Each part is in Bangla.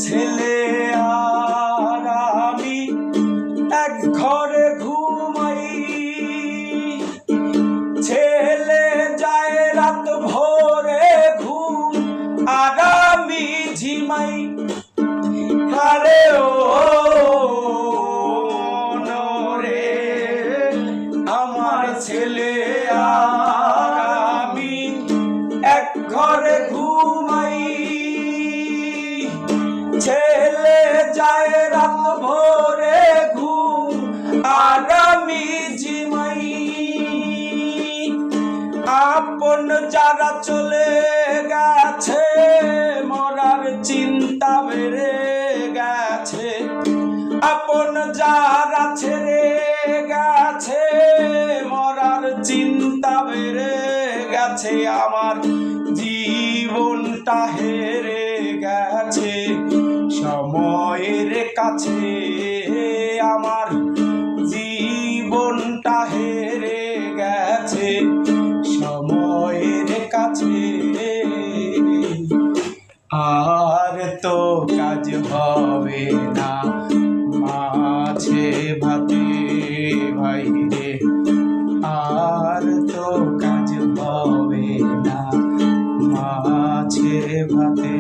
ছেলে আর আমি এক ঘরে ঘুমাই। ছেলে যায় রাত ভোরে ঘুম আর আমি ঝিমাই। আরে ও নরে আমার ছেলে আর আমি এক ঘরে ঘুমাই। ছেলে যায় রাত ভোরে ঘুম আর আমি ঝিমাই। আপন যারা চলে গেছে মরার চিন্তা বেড়ে গেছে। আপন যারা ছেড়ে গেছে মরার চিন্তা বেড়ে গেছে। আমার জীবনটা হেরে গেছে সময়ের কাছে। আমার জীবনটা হেরে গেছে সময়ের কাছে। আর তো কাজ হবে না মাছে ভাতে ভাই রে। আর তো কাজ হবে না মাছে ভাতে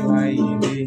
ভাই রে।